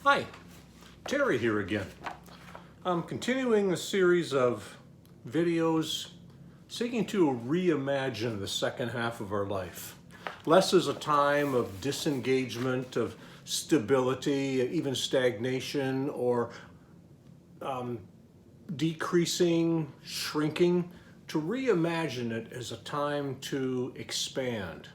Hi, Terry here again. I'm continuing a series of videos seeking to reimagine the second half of our life. Less as a time of disengagement, of stability, even stagnation, or decreasing, shrinking, to reimagine it as a time to expand,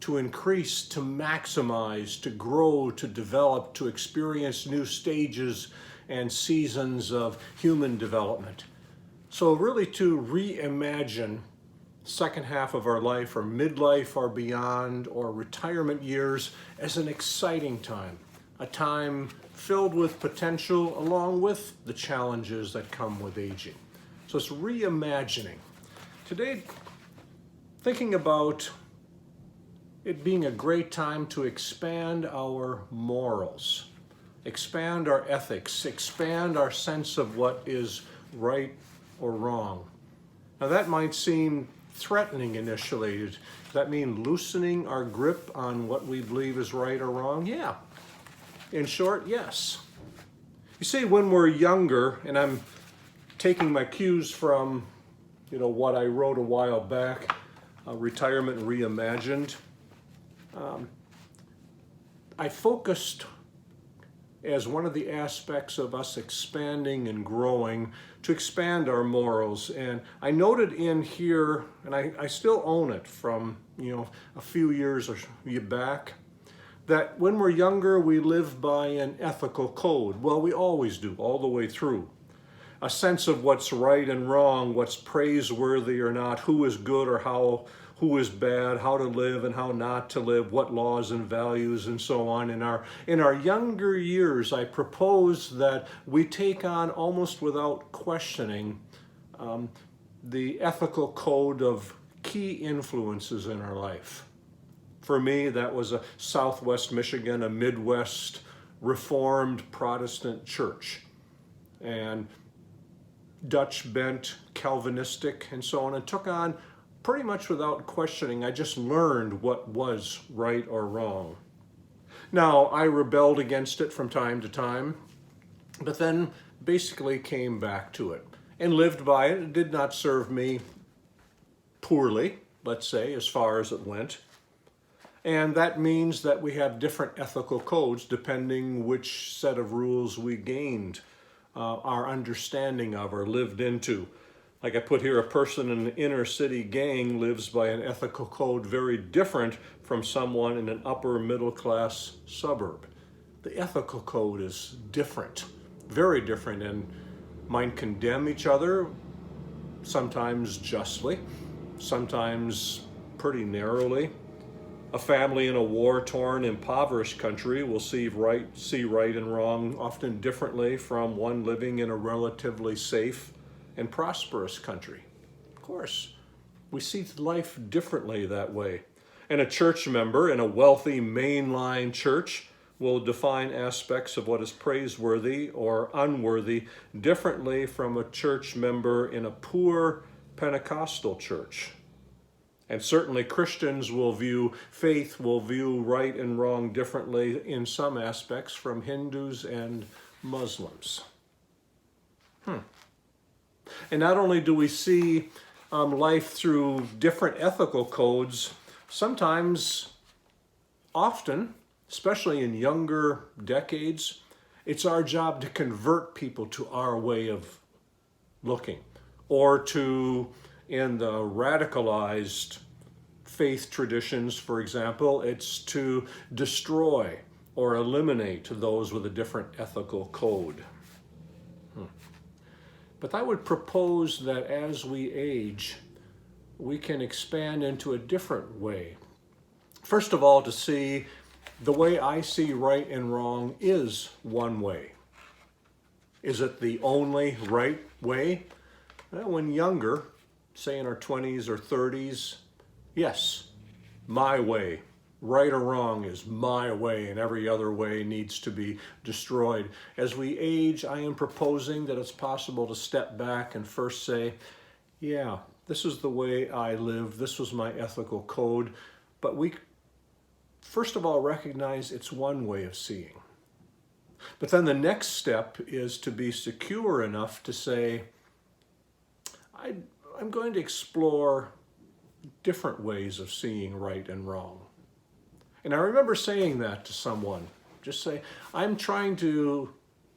to increase, to maximize, to grow, to develop, to experience new stages and seasons of human development. So really to reimagine second half of our life or midlife or beyond or retirement years as an exciting time, a time filled with potential along with the challenges that come with aging. So it's reimagining. Today, thinking about it being a great time to expand our morals, expand our ethics, expand our sense of what is right or wrong. Now that might seem threatening initially. Does that mean loosening our grip on what we believe is right or wrong? Yeah. In short, yes. You see, when we're younger, and I'm taking my cues from, what I wrote a while back, Retirement Reimagined, I focused as one of the aspects of us expanding and growing to expand our morals. And I noted in here, and I still own it from, a few years back, that when we're younger, we live by an ethical code. Well, we always do, all the way through. A sense of what's right and wrong, what's praiseworthy or not, who is good or who is bad, how to live and how not to live, what laws and values and so on. In our younger years, I propose that we take on almost without questioning the ethical code of key influences in our life. For me, that was a Southwest Michigan, a Midwest Reformed Protestant church, and Dutch bent, Calvinistic, and so on, and took on pretty much without questioning. I just learned what was right or wrong. Now, I rebelled against it from time to time, but then basically came back to it and lived by it. It did not serve me poorly, let's say, as far as it went. And that means that we have different ethical codes depending which set of rules we gained our understanding of or lived into. Like I put here, a person in an inner city gang lives by an ethical code very different from someone in an upper middle class suburb. The ethical code is different, very different, and might condemn each other, sometimes justly, sometimes pretty narrowly. A family in a war-torn, impoverished country will see right and wrong often differently from one living in a relatively safe and prosperous country. Of course, we see life differently that way. And a church member in a wealthy mainline church will define aspects of what is praiseworthy or unworthy differently from a church member in a poor Pentecostal church. And certainly Christians will view right and wrong differently in some aspects from Hindus and Muslims. And not only do we see life through different ethical codes, sometimes, often, especially in younger decades, it's our job to convert people to our way of looking, or to, in the radicalized faith traditions, for example, it's to destroy or eliminate those with a different ethical code. But I would propose that as we age, we can expand into a different way. First of all, to see the way I see right and wrong is one way. Is it the only right way? Well, when younger, say in our 20s or 30s, yes, my way. Right or wrong is my way, and every other way needs to be destroyed. As we age, I am proposing that it's possible to step back and first say, yeah, this is the way I live, this was my ethical code, but we first of all recognize it's one way of seeing. But then the next step is to be secure enough to say, I'm going to explore different ways of seeing right and wrong. And I remember saying that to someone, just say, I'm trying to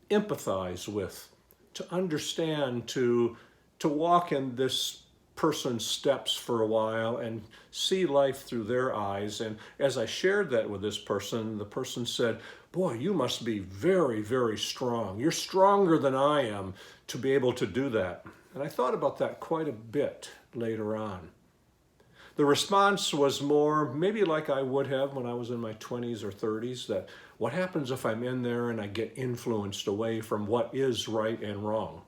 empathize with, to understand, to walk in this person's steps for a while and see life through their eyes. And as I shared that with this person, the person said, boy, you must be very, very strong. You're stronger than I am to be able to do that. And I thought about that quite a bit later on. The response was more maybe like I would have when I was in my 20s or 30s, that what happens if I'm in there and I get influenced away from what is right and wrong?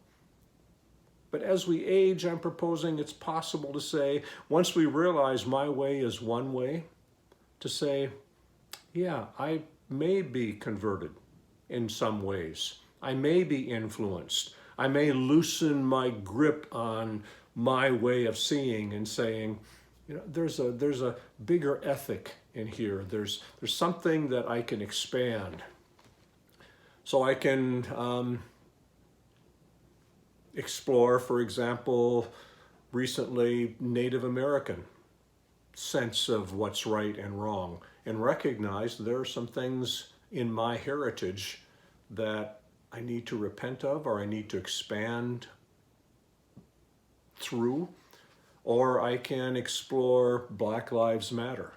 But as we age, I'm proposing it's possible to say, once we realize my way is one way, to say, yeah, I may be converted in some ways. I may be influenced. I may loosen my grip on my way of seeing and saying, you know, there's a bigger ethic in here. There's something that I can expand. So I can explore, for example, recently Native American sense of what's right and wrong, and recognize there are some things in my heritage that I need to repent of, or I need to expand through. Or I can explore Black Lives Matter,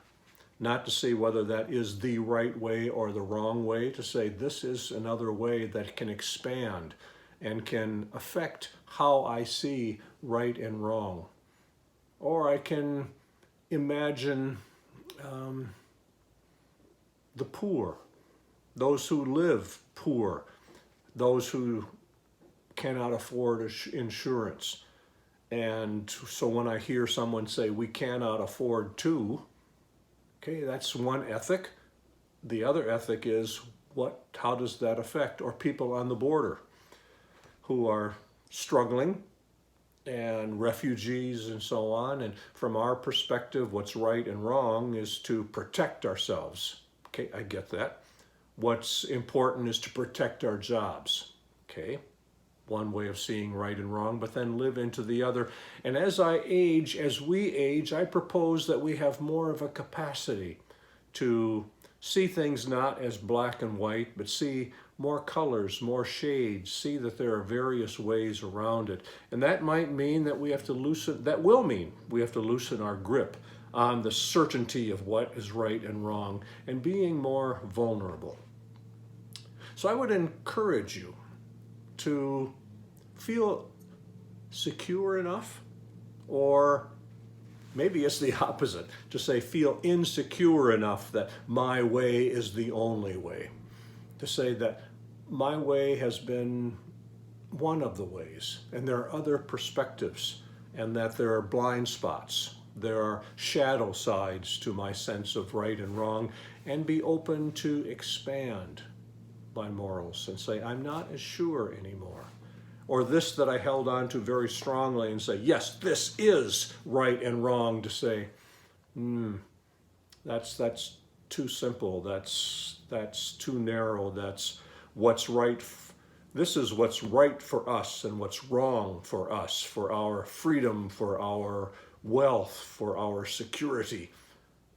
not to see whether that is the right way or the wrong way, to say this is another way that can expand and can affect how I see right and wrong. Or I can imagine the poor, those who live poor, those who cannot afford insurance. And so when I hear someone say, we cannot afford to, okay, that's one ethic. The other ethic is, how does that affect? Or people on the border who are struggling, and refugees and so on. And from our perspective, what's right and wrong is to protect ourselves. Okay, I get that. What's important is to protect our jobs. Okay. One way of seeing right and wrong, but then live into the other. And as we age, I propose that we have more of a capacity to see things not as black and white, but see more colors, more shades, see that there are various ways around it. And that might mean that we have to loosen our grip on the certainty of what is right and wrong, and being more vulnerable. So I would encourage you to feel secure enough, or maybe it's the opposite, to say feel insecure enough that my way is the only way. To say that my way has been one of the ways, and there are other perspectives, and that there are blind spots, there are shadow sides to my sense of right and wrong, and be open to expand my morals and say, I'm not as sure anymore. Or this that I held on to very strongly and say, yes, this is right and wrong, to say, that's too simple, that's too narrow, that's what's right. This is what's right for us and what's wrong for us, for our freedom, for our wealth, for our security.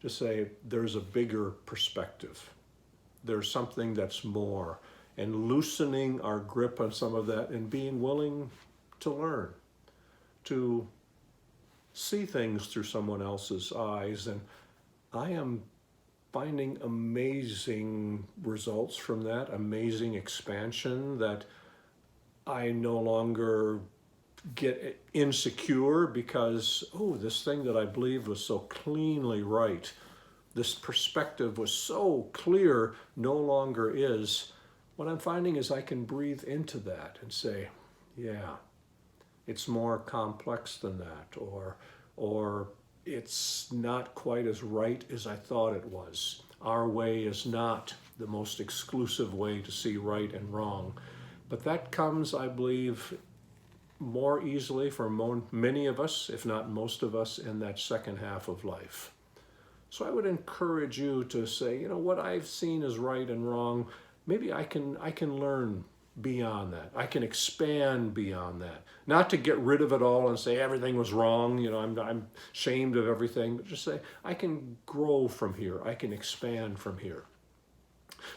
To say there's a bigger perspective. There's something that's more, and loosening our grip on some of that and being willing to learn, to see things through someone else's eyes. And I am finding amazing results from that, amazing expansion, that I no longer get insecure because, this thing that I believed was so cleanly right, this perspective was so clear, no longer is. What I'm finding is I can breathe into that and say, yeah, it's more complex than that, or it's not quite as right as I thought it was. Our way is not the most exclusive way to see right and wrong. But that comes, I believe, more easily for many of us, if not most of us, in that second half of life. So I would encourage you to say, what I've seen as right and wrong, maybe I can learn beyond that. I can expand beyond that. Not to get rid of it all and say everything was wrong, you know, I'm ashamed of everything, but just say I can grow from here. I can expand from here.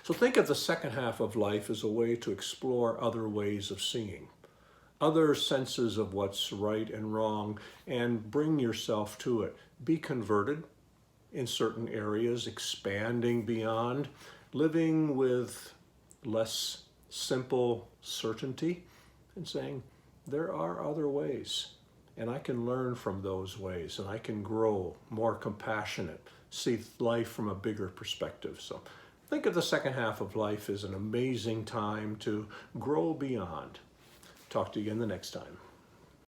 So think of the second half of life as a way to explore other ways of seeing, other senses of what's right and wrong, and bring yourself to it. Be converted in certain areas, expanding beyond, living with less simple certainty, and saying, there are other ways, and I can learn from those ways, and I can grow more compassionate, see life from a bigger perspective. So think of the second half of life as an amazing time to grow beyond. Talk to you again the next time.